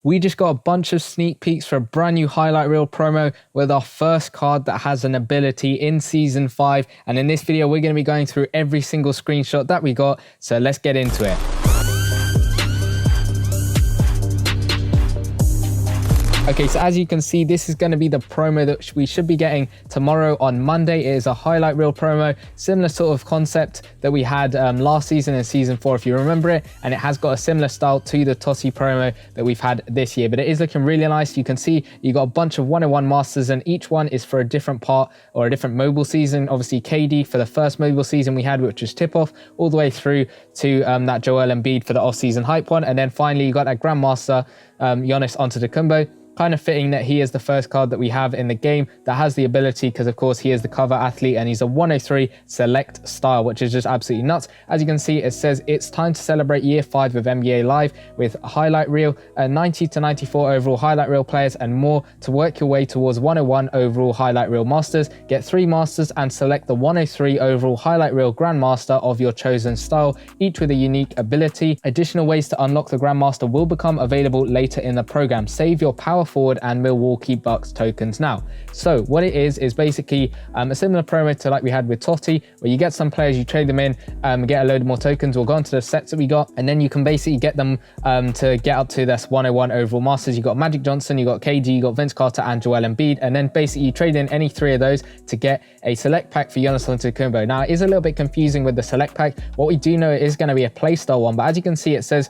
We just got a bunch of sneak peeks for a brand new highlight reel promo with our first card that has an ability in Season 5. And in this video, we're going to be going through every single screenshot that we got. So let's get into it. Okay, so as you can see, this is going to be the promo that we should be getting tomorrow on Monday. It is a highlight reel promo, similar sort of concept that we had last season in Season 4, if you remember it. And it has got a similar style to the Totti promo that we've had this year. But it is looking really nice. You can see you got a bunch of 101 Masters, and each one is for a different part or a different mobile season. Obviously, KD for the first mobile season we had, which was tip-off, all the way through to that Joel Embiid for the off-season hype one. And then finally, you got that Grandmaster, Giannis Antetokounmpo. Kind of fitting that he is the first card that we have in the game that has the ability, because of course he is the cover athlete and he's a 103 select style, which is just absolutely nuts. As you can see, it says it's time to celebrate year 5 of NBA Live with a highlight reel, 90 to 94 overall highlight reel players and more to work your way towards 101 overall highlight reel masters. Get 3 masters and select the 103 overall highlight reel grandmaster of your chosen style, each with a unique ability. Additional ways to unlock the grandmaster will become available later in the program. Save your power forward and Milwaukee Bucks tokens now. So what it is basically a similar promo to like we had with Totti, where you get some players, you trade them in, get a load more tokens. We'll go into the sets that we got, and then you can basically get them to get up to this 101 overall masters. You got Magic Johnson, you got KD, you got Vince Carter and Joel Embiid, and then basically you trade in any 3 of those to get a select pack for Giannis Antetokounmpo. Now it is a little bit confusing with the select pack. What we do know, it is going to be a playstyle one, but as you can see, it says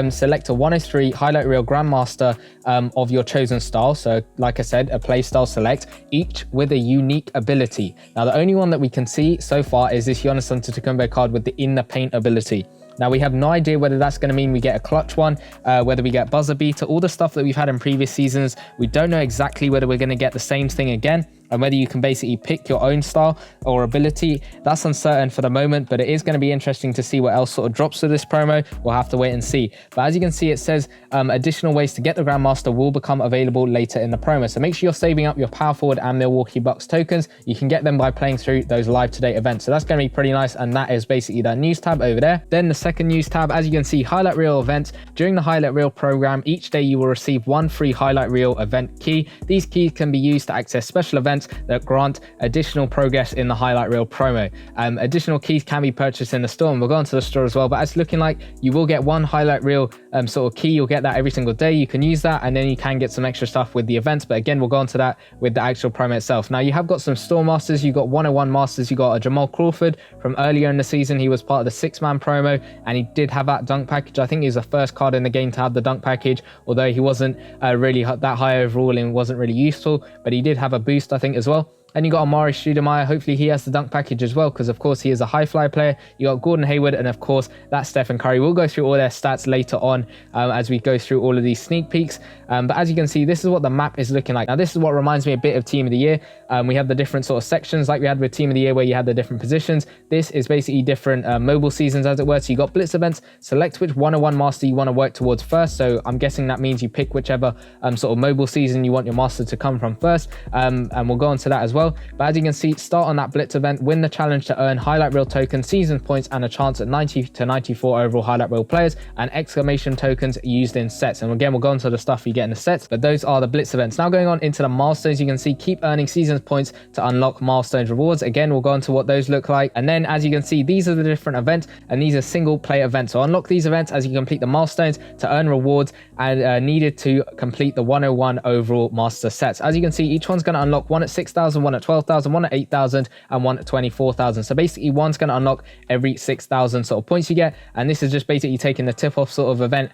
select a 103 highlight reel grandmaster of your chosen style. So like I said, a playstyle select, each with a unique ability. Now the only one that we can see so far is this Giannis Antetokounmpo card with the in the paint ability. Now we have no idea whether that's going to mean we get a clutch one, whether we get buzzer beater, all the stuff that we've had in previous seasons. We don't know exactly whether we're going to get the same thing again, and whether you can basically pick your own style or ability. That's uncertain for the moment, but it is going to be interesting to see what else sort of drops to this promo. We'll have to wait and see. But as you can see, it says additional ways to get the Grandmaster will become available later in the promo. So make sure you're saving up your power forward and Milwaukee Bucks tokens. You can get them by playing through those live today events. So that's going to be pretty nice, and that is basically that news tab over there. Then the second news tab, as you can see, highlight reel events. During the highlight reel program, each day you will receive 1 free highlight reel event key. These keys can be used to access special events that grant additional progress in the highlight reel promo. Additional keys can be purchased in the store, and we'll go into the store as well, but it's looking like you will get 1 highlight reel sort of key. You'll get that every single day. You can use that, and then you can get some extra stuff with the events, but again, we'll go into that with the actual promo itself. Now you have got some store masters. You got 101 masters. You got a Jamal Crawford from earlier in the season. He was part of the 6-man promo, and he did have that dunk package. I think he was the first card in the game to have the dunk package, although he wasn't really that high overall and wasn't really useful, but he did have a boost, I think, as well. And you got Amari Stoudemire. Hopefully he has the dunk package as well, because of course he is a high fly player. You got Gordon Hayward, and of course that's Stephen Curry. We'll go through all their stats later on as we go through all of these sneak peeks. But as you can see, this is what the map is looking like. Now this is what reminds me a bit of Team of the Year. We have the different sort of sections like we had with Team of the Year, where you had the different positions. This is basically different mobile seasons, as it were. So you got blitz events. Select which 101 master you want to work towards first. So I'm guessing that means you pick whichever sort of mobile season you want your master to come from first. And we'll go into that as well. But as you can see, start on that blitz event, win the challenge to earn highlight reel tokens, season points, and a chance at 90 to 94 overall highlight reel players and exclamation tokens used in sets. And again, we'll go into the stuff you get in the sets, but those are the blitz events. Now going on into the milestones, you can see keep earning seasons points to unlock milestones rewards. Again, we'll go into what those look like. And then as you can see, these are the different events, and these are single player events. So unlock these events as you complete the milestones to earn rewards and needed to complete the 101 overall master sets. As you can see, each one's going to unlock one at 6,000, one at 12,000, one at 8,000, and one at 24,000. So basically one's going to unlock every 6,000 sort of points you get, and this is just basically taking the tip-off sort of event.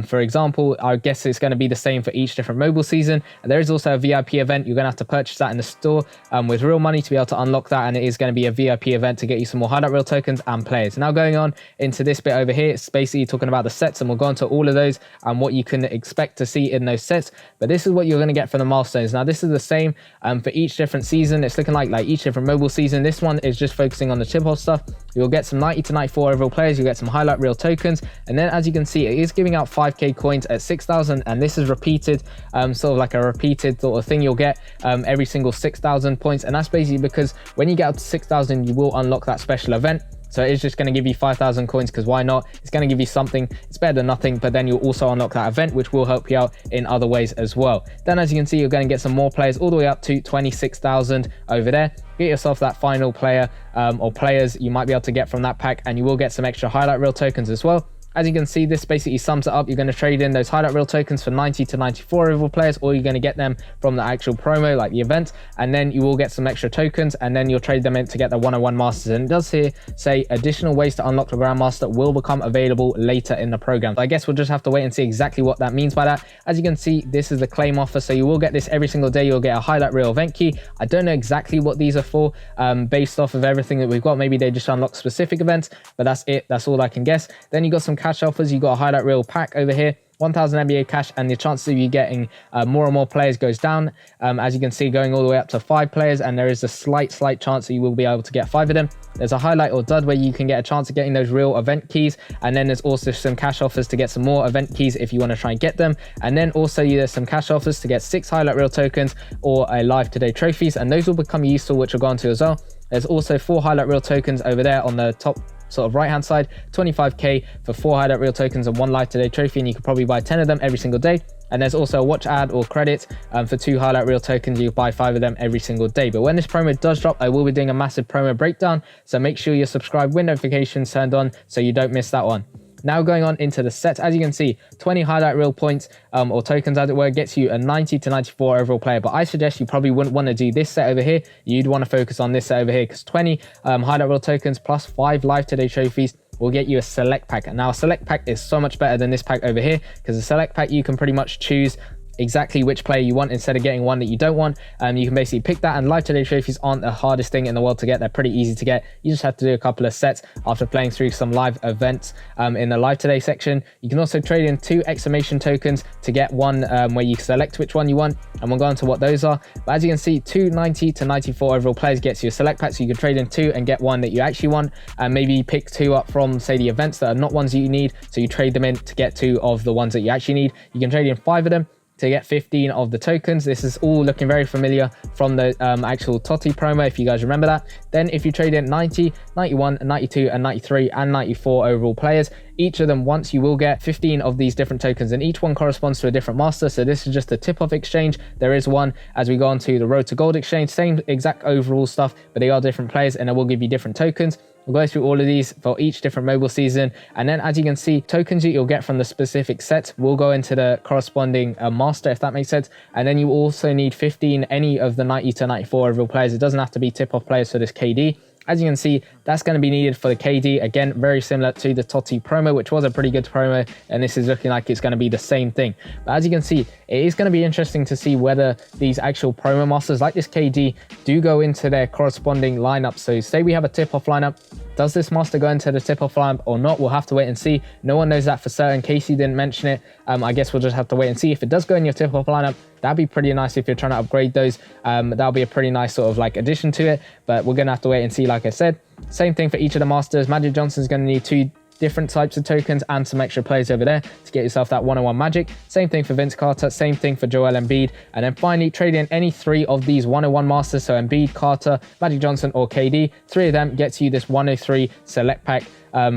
For example, I guess it's going to be the same for each different mobile season. And there is also a VIP event. You're going to have to purchase that in the store with real money to be able to unlock that, and it is going to be a VIP event to get you some more highlight reel tokens and players. Now going on into this bit over here, it's basically talking about the sets, and we'll go into all of those and what you can expect to see in those sets. But this is what you're going to get from the milestones. Now this is the same for each different season. It's looking like each different mobile season. This one is just focusing on the tip-off stuff. You'll get some 90 to 94 overall players. You'll get some highlight reel tokens, and then as you can see, it is giving out 5k coins at 6,000, and this is repeated, sort of like a repeated sort of thing you'll get every single 6,000 points. And that's basically because when you get up to 6,000, you will unlock that special event. So it's just going to give you 5,000 coins, because why not? It's going to give you something. It's better than nothing, but then you'll also unlock that event, which will help you out in other ways as well. Then as you can see, you're going to get some more players all the way up to 26,000 over there. Get yourself that final player or players you might be able to get from that pack, and you will get some extra highlight reel tokens as well. As you can see, this basically sums it up. You're going to trade in those highlight reel tokens for 90 to 94 overall players, or you're going to get them from the actual promo, like the event, and then you will get some extra tokens, and then you'll trade them in to get the 101 masters. And it does here say additional ways to unlock the grandmaster will become available later in the program. So I guess we'll just have to wait and see exactly what that means by that. As you can see, this is the claim offer, so you will get this every single day. You'll get a highlight reel event key. I don't know exactly what these are for, based off of everything that we've got. Maybe they just unlock specific events, but that's it. That's all I can guess. Then you got some cash offers. You got a highlight reel pack over here, 1,000 NBA cash, and the chances of you getting more and more players goes down, as you can see, going all the way up to 5 players, and there is a slight chance that you will be able to get 5 of them. There's a highlight or dud where you can get a chance of getting those real event keys, and then there's also some cash offers to get some more event keys if you want to try and get them. And then also there's some cash offers to get 6 highlight reel tokens or a live today trophies, and those will become useful, which we'll go on to as well. There's also 4 highlight reel tokens over there on the top sort of right hand side, 25k for 4 highlight reel tokens and 1 live today trophy, and you can probably buy 10 of them every single day. And there's also a watch ad or credit for 2 highlight reel tokens. You buy 5 of them every single day. But when this promo does drop, I will be doing a massive promo breakdown, so make sure you're subscribed with notifications turned on so you don't miss that one. Now going on into the sets, as you can see, 20 highlight reel points or tokens as it were gets you a 90 to 94 overall player. But I suggest you probably wouldn't want to do this set over here. You'd want to focus on this set over here, because 20 highlight reel tokens plus 5 live today trophies will get you a select pack. And now a select pack is so much better than this pack over here, because a select pack you can pretty much choose exactly which player you want instead of getting one that you don't want. You can basically pick that, and live today trophies aren't the hardest thing in the world to get. They're pretty easy to get. You just have to do a couple of sets after playing through some live events in the live today section. You can also trade in 2 exclamation tokens to get one where you select which one you want, and we'll go on to what those are. But as you can see, 2 90 to 94 overall players gets you a select pack, so you can trade in 2 and get one that you actually want, and maybe pick 2 up from, say, the events that are not ones that you need, so you trade them in to get 2 of the ones that you actually need. You can trade in 5 of them to get 15 of the tokens. This is all looking very familiar from the actual Totti promo, if you guys remember that. Then if you trade in 90, 91, 92, and 93, and 94 overall players, each of them once, you will get 15 of these different tokens, and each one corresponds to a different master. So this is just a tip-off exchange. There is one as we go on to the Road to Gold exchange, same exact overall stuff, but they are different players, and it will give you different tokens. We'll go through all of these for each different mobile season, and then as you can see, tokens that you'll get from the specific set will go into the corresponding master, if that makes sense. And then you also need 15 any of the 90 to 94 overall players. It doesn't have to be tip-off players for this KD. As you can see, that's going to be needed for the KD. Again, very similar to the Totti promo, which was a pretty good promo, and this is looking like it's going to be the same thing. But as you can see, it is going to be interesting to see whether these actual promo masters like this KD do go into their corresponding lineup. So say we have a tip-off lineup. Does this master go into the tip-off lineup or not? We'll have to wait and see. No one knows that for certain. Casey didn't mention it. I guess we'll just have to wait and see. If it does go in your tip-off lineup, that'd be pretty nice if you're trying to upgrade those. That'll be a pretty nice sort of like addition to it, but we're going to have to wait and see, like I said. Same thing for each of the masters. Magic Johnson's going to need 2 different types of tokens and some extra players over there to get yourself that 101 magic. Same thing for Vince Carter, same thing for Joel Embiid. And then finally, trade in any 3 of these 101 masters, so Embiid, Carter, Magic Johnson, or KD. 3 of them gets you this 103 select pack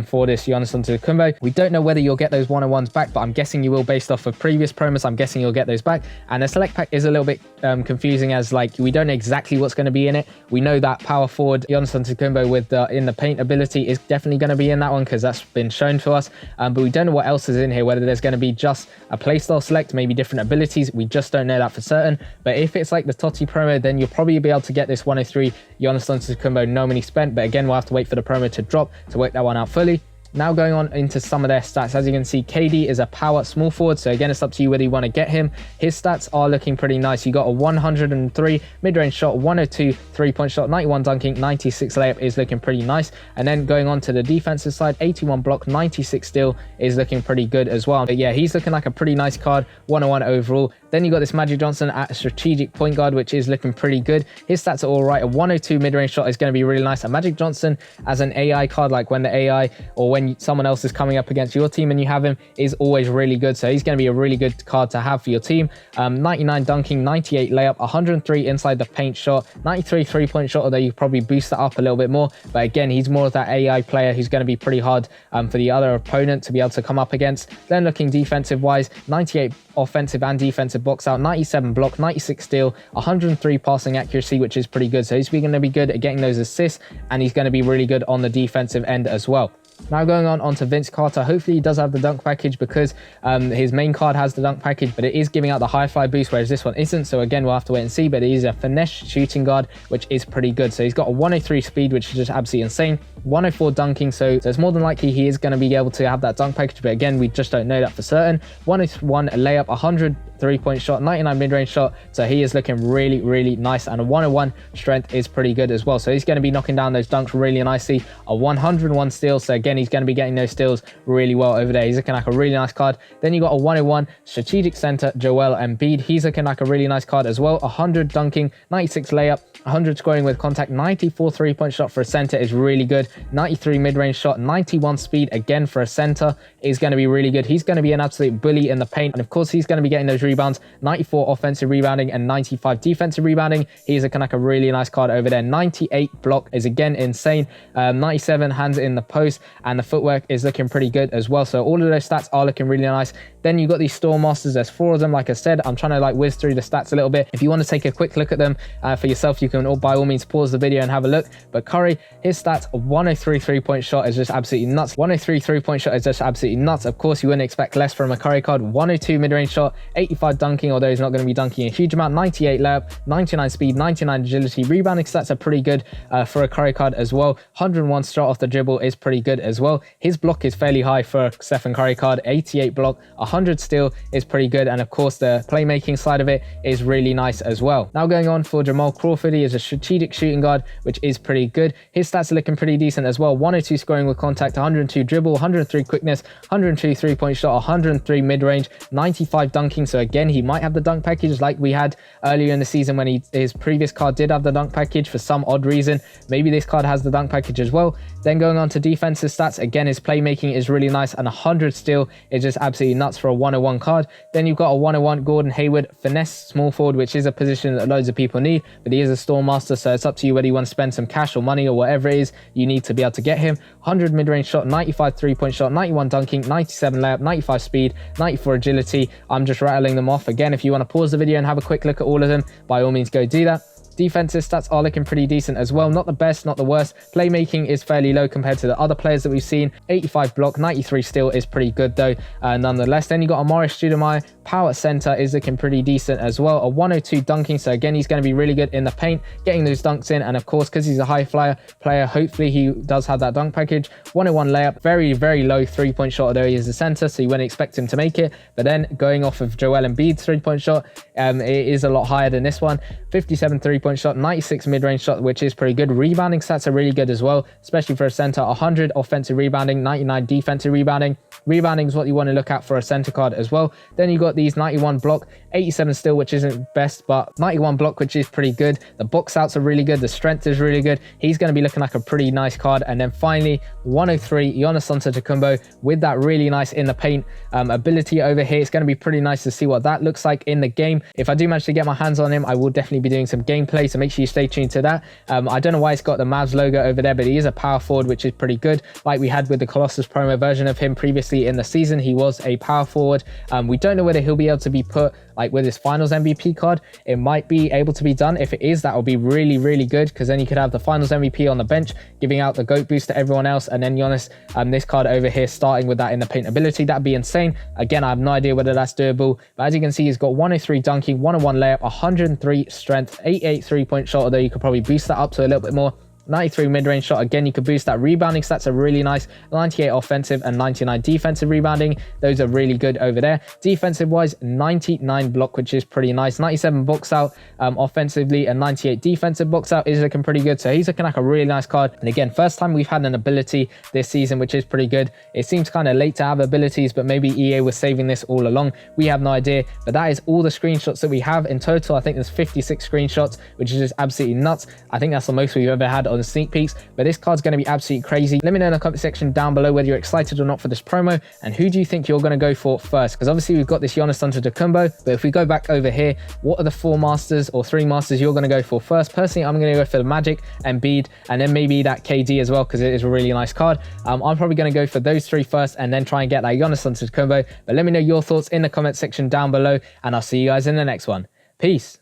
for this Giannis Antetokounmpo. We don't know whether you'll get those 101s back, but I'm guessing you will based off of previous promos. I'm guessing you'll get those back. And the select pack is a little bit confusing, as like we don't know exactly what's going to be in it. We know that power forward Giannis Antetokounmpo with the in the paint ability is definitely going to be in that one, because that's been shown to us. But we don't know what else is in here, whether there's going to be just a playstyle select, maybe different abilities. We just don't know that for certain. But if it's like the Totti promo, then you'll probably be able to get this 103 Giannis Antetokounmpo no money spent. But again, we'll have to wait for the promo to drop to work that one out fully. Now going on into some of their stats, as you can see, KD is a power small forward, so again, it's up to you whether you want to get him. His stats are looking pretty nice. You got a 103 mid-range shot, 102 three-point shot, 91 dunking, 96 layup is looking pretty nice. And then going on to the defensive side, 81 block, 96 steal is looking pretty good as well. But yeah, he's looking like a pretty nice card, 101 overall. Then you got this Magic Johnson at strategic point guard, which is looking pretty good. His stats are all right. A 102 mid-range shot is going to be really nice. And Magic Johnson as an AI card, like when the AI or when when someone else is coming up against your team and you have him is always really good. So he's going to be a really good card to have for your team. 99 dunking, 98 layup, 103 inside the paint shot, 93 3-point shot, although you probably boost that up a little bit more. But again, he's more of that AI player who's going to be pretty hard for the other opponent to be able to come up against. Then looking defensive wise, 98 offensive and defensive box out, 97 block, 96 steal, 103 passing accuracy, which is pretty good. So he's going to be good at getting those assists, and he's going to be really good on the defensive end as well. Now going on to Vince Carter, hopefully he does have the dunk package, because his main card has the dunk package, but it is giving out the high fly boost, whereas this one isn't. So again, we'll have to wait and see, but it is a finesse shooting guard, which is pretty good. So he's got a 103 speed, which is just absolutely insane, 104 dunking, so it's more than likely he is going to be able to have that dunk package, but again, we just don't know that for certain. 101 layup, 100 3-point shot, 99 mid-range shot, so he is looking really nice, and a 101 strength is pretty good as well. So he's going to be knocking down those dunks really nicely. A 101 steal, so again, he's going to be getting those steals really well over there. He's looking like a really nice card. Then you got a 101 strategic center, Joel Embiid. He's looking like a really nice card as well. 100 dunking, 96 layup, 100 scoring with contact, 94 3-point shot for a center is really good, 93 mid-range shot, 91 speed again for a center is going to be really good. He's going to be an absolute bully in the paint, and of course he's going to be getting those rebounds, 94 offensive rebounding and 95 defensive rebounding. He's looking like a really nice card over there. 98 block is again insane, 97 hands in the post, and the footwork is looking pretty good as well. So all of those stats are looking really nice. Then you got these Storm Masters. There's 4 of them. Like I said, I'm trying to like whiz through the stats a little bit. If you want to take a quick look at them for yourself, you can by all means pause the video and have a look. But Curry, his stats, 103 3-point shot is just absolutely nuts. 103 3-point shot is just absolutely nuts. Of course, you wouldn't expect less from a Curry card. 102 mid-range shot, 85 dunking, although he's not going to be dunking a huge amount. 98 layup, 99 speed, 99 agility. Rebounding stats are pretty good for a Curry card as well. 101 straight off the dribble is pretty good as well. His block is fairly high for a Stephen Curry card. 88 block, 100 steal is pretty good, and of course the playmaking side of it is really nice as well. Now going on for Jamal Crawford, he is a strategic shooting guard, which is pretty good. His stats are looking pretty decent as well. 102 scoring with contact, 102 dribble, 103 quickness, 102 3-point shot, 103 mid-range, 95 dunking. So again, he might have the dunk package like we had earlier in the season when his previous card did have the dunk package for some odd reason. Maybe this card has the dunk package as well. Then going on to defensive stats, again, his playmaking is really nice, and 100 steal is just absolutely nuts for a 101 card. Then you've got a 101 Gordon Hayward, finesse small forward, which is a position that loads of people need, but he is a Storm Master, so it's up to you whether you want to spend some cash or money or whatever it is you need to be able to get him. 100 mid-range shot, 95 3-point shot, 91 dunking, 97 layup, 95 speed, 94 agility. I'm just rattling them off. Again, if you want to pause the video and have a quick look at all of them, by all means go do that. Defensive stats are looking pretty decent as well. Not the best, not the worst. Playmaking is fairly low compared to the other players that we've seen. 85 block, 93 steal is pretty good though, nonetheless. Then you got Amari Stoudemire. Power center is looking pretty decent as well. A 102 dunking, so again, he's going to be really good in the paint, getting those dunks in. And of course, because he's a high flyer player, hopefully he does have that dunk package. 101 layup, very low 3-point shot, although he is a center, so you wouldn't expect him to make it. But then going off of Joel Embiid's 3-point shot, it is a lot higher than this one. 57 3-point shot, 96 mid-range shot, which is pretty good. Rebounding stats are really good as well, especially for a center. 100 offensive rebounding, 99 defensive rebounding. Rebounding is what you want to look at for a center card as well. Then you got these 91 block, 87 steal, which isn't best, but 91 block, which is pretty good. The box outs are really good. The strength is really good. He's going to be looking like a pretty nice card. And then finally, 103 Giannis Antetokounmpo with that really nice in the paint ability over here. It's going to be pretty nice to see what that looks like in the game. If I do manage to get my hands on him, I will definitely be doing some gameplay, so make sure you stay tuned to that. I don't know why it's got the Mavs logo over there, but he is a power forward, which is pretty good. Like we had with the Colossus promo version of him previously in the season, he was a power forward. We don't know whether he'll be able to be put like with his finals MVP card. It might be able to be done. If it is, that will be really good, because then you could have the finals MVP on the bench giving out the GOAT boost to everyone else, and then Giannis, this card over here starting with that in the paint ability. That'd be insane. Again, I have no idea whether that's doable, but as you can see, he's got 103 dunking, 101 layup, 103 strength, 88 3-point shot, although you could probably boost that up to a little bit more. 93 mid-range shot, again, you could boost that. Rebounding stats are really nice. 98 offensive and 99 defensive rebounding. Those are really good over there. Defensive wise, 99 block, which is pretty nice. 97 box out offensively, and 98 defensive box out is looking pretty good. So he's looking like a really nice card. And again, first time we've had an ability this season, which is pretty good. It seems kind of late to have abilities, but maybe EA was saving this all along. We have no idea, but that is all the screenshots that we have in total. I think there's 56 screenshots, which is just absolutely nuts. I think that's the most we've ever had on the sneak peeks, but this card's going to be absolutely crazy. Let me know in the comment section down below whether you're excited or not for this promo, and who do you think you're going to go for first? Because obviously we've got this Giannis Antetokounmpo, but if we go back over here, what are the 4 masters or 3 masters you're going to go for first? Personally, I'm going to go for the Magic, Embiid, and then maybe that KD as well, because it is a really nice card. I'm probably going to go for those 3 first, and then try and get that Giannis Antetokounmpo. But let me know your thoughts in the comment section down below, and I'll see you guys in the next one. Peace.